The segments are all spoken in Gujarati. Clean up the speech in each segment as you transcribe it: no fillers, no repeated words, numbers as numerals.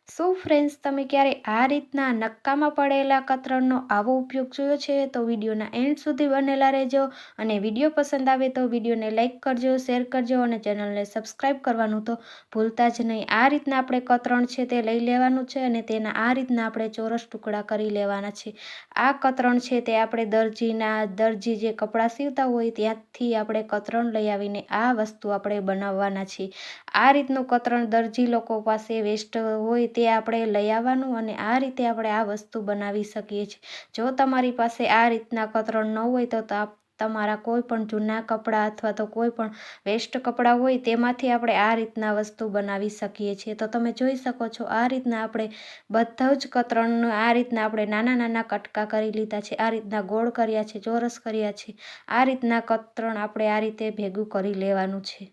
શું ફ્રેન્ડ્સ તમે ક્યારે આ રીતના નક્કામાં પડેલા કતરણનો આવો ઉપયોગ જોયો છે? તો વિડીયોના એન્ડ સુધી બનેલા રહેજો અને વિડીયો પસંદ આવે તો વિડીયોને લાઇક કરજો, શેર કરજો અને ચેનલને સબસ્ક્રાઈબ કરવાનું તો ભૂલતા જ નહીં. આ રીતના આપણે કતરણ છે તે લઈ લેવાનું છે અને તેના આ રીતના આપણે ચોરસ ટુકડા કરી લેવાના છે. આ કતરણ છે તે આપણે દરજી જે કપડાં સીવતા હોય ત્યાંથી આપણે કતરણ લઈ આવીને આ વસ્તુ આપણે બનાવવાના છીએ. આ રીતનું કતરણ દરજી લોકો પાસે વેસ્ટ હોય તે આપણે લઈ આવવાનું અને આ રીતે આપણે આ વસ્તુ બનાવી શકીએ છીએ. જો તમારી પાસે આ રીતના કતરણ ન હોય તો તમારા કોઈ પણ જૂના કપડાં અથવા તો કોઈ પણ વેસ્ટ કપડાં હોય તેમાંથી આપણે આ રીતના વસ્તુ બનાવી શકીએ છીએ. તો તમે જોઈ શકો છો આ રીતના આપણે બધા જ કતરણનું આ રીતના આપણે નાના નાના કટકા કરી લીધા છે. આ રીતના ગોળ કર્યા છે, ચોરસ કર્યા છે. આ રીતના કતરણ આપણે આ રીતે ભેગું કરી લેવાનું છે.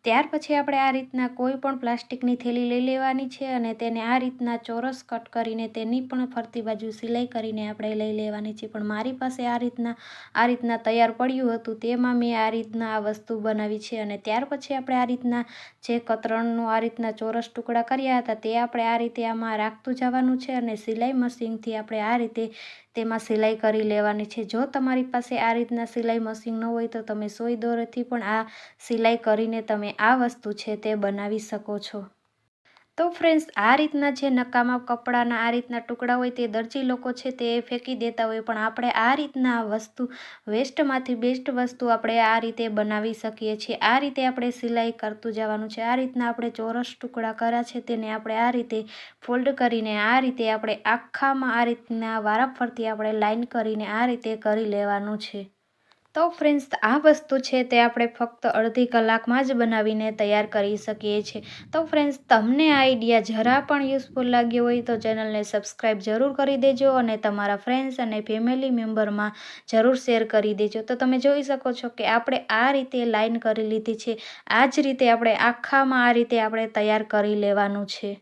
ત્યાર પછી આપણે આ રીતના કોઈ પણ પ્લાસ્ટિકની થેલી લઈ લેવાની છે અને તેને આ રીતના ચોરસ કટ કરીને તેની પણ ફરતી બાજુ સિલાઈ કરીને આપણે લઈ લેવાની છે. પણ મારી પાસે આ રીતના તૈયાર પડ્યું હતું તેમાં મેં આ રીતના આ વસ્તુ બનાવી છે. અને ત્યાર પછી આપણે આ રીતના જે કતરણનું આ રીતના ચોરસ ટુકડા કર્યા હતા તે આપણે આ રીતે આમાં રાખતું જવાનું છે અને સિલાઈ મશીનથી આપણે આ રીતે તેમાં સિલાઈ કરી લેવાની છે. જો તમારી પાસે આ રીતના સિલાઈ મશીન ન હોય તો તમે સોય દોરેથી પણ આ સિલાઈ કરીને તમે આ વસ્તુ છે તે બનાવી શકો છો. તો ફ્રેન્ડ્સ, આ રીતના જે નકામા કપડાના આ રીતના ટુકડા હોય તે દરજી લોકો છે તે ફેંકી દેતા હોય, પણ આપણે આ રીતના વસ્તુ વેસ્ટમાંથી બેસ્ટ વસ્તુ આપણે આ રીતે બનાવી શકીએ છીએ. આ રીતે આપણે સિલાઈ કરતું જવાનું છે. આ રીતના આપણે ચોરસ ટુકડા કર્યા છે તેને આપણે આ રીતે ફોલ્ડ કરીને આ રીતે આપણે આખામાં આ રીતના વારાફરતી આપણે લાઈન કરીને આ રીતે કરી લેવાનું છે. તો ફ્રેન્ડ્સ, આ વસ્તુ છે તે આપણે ફક્ત અડધી કલાકમાં જ બનાવીને તૈયાર કરી શકીએ છીએ. તો ફ્રેન્ડ્સ, તમને આ આઈડિયા જરા પણ યુઝફુલ લાગ્યો હોય તો ચેનલને સબસ્ક્રાઈબ જરૂર કરી દેજો અને તમારા ફ્રેન્ડ્સ અને ફેમિલી મેમ્બરમાં જરૂર શેર કરી દેજો. તો તમે જોઈ શકો છો કે આપણે આ રીતે લાઈન કરી લીધી છે. આ જ રીતે આપણે આખામાં આ રીતે આપણે તૈયાર કરી લેવાનું છે.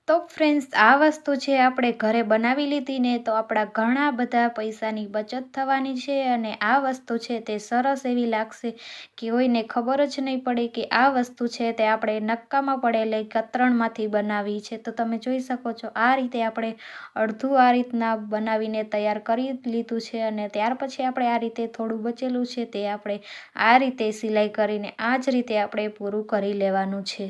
તો ફ્રેન્ડ્સ, આ વસ્તુ છે આપણે ઘરે બનાવી લીધી ને તો આપણા ઘણા બધા પૈસાની બચત થવાની છે અને આ વસ્તુ છે તે સરસ એવી લાગશે કે કોઈને ખબર જ નહીં પડે કે આ વસ્તુ છે તે આપણે નક્કામાં પડેલી કતરણમાંથી બનાવી છે. તો તમે જોઈ શકો છો આ રીતે આપણે અડધું આ રીતના બનાવીને તૈયાર કરી લીધું છે અને ત્યાર પછી આપણે આ રીતે થોડું બચેલું છે તે આપણે આ રીતે સિલાઈ કરીને આ જ રીતે આપણે પૂરું કરી લેવાનું છે.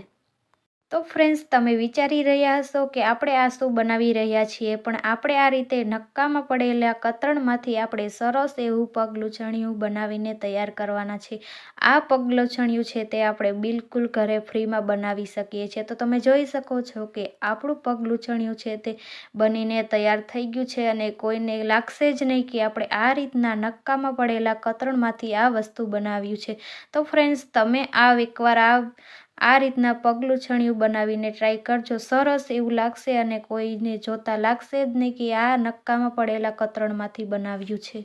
તો ફ્રેન્ડ્સ, તમે વિચારી રહ્યા હશો કે આપણે આ શું બનાવી રહ્યા છીએ, પણ આપણે આ રીતે નક્કામાં પડેલા કતરણમાંથી આપણે સરસ એવું પગલૂછણિયું બનાવીને તૈયાર કરવાના છે. આ પગલૂછણિયું છે તે આપણે બિલકુલ ઘરે ફ્રીમાં બનાવી શકીએ છીએ. તો તમે જોઈ શકો છો કે આપણું પગલૂછણિયું છે તે બનીને તૈયાર થઈ ગયું છે અને કોઈને લાગશે જ નહીં કે આપણે આ રીતના નક્કામાં પડેલા કતરણમાંથી આ વસ્તુ બનાવ્યું છે. તો ફ્રેન્ડ્સ, તમે એકવાર આ રીતના પગલૂછણિયું બનાવીને ટ્રાય કરજો. સરસ એવું લાગશે અને કોઈને જોતા લાગશે જ નહીં કે આ નક્કામાં પડેલા કતરણમાંથી બનાવ્યું છે.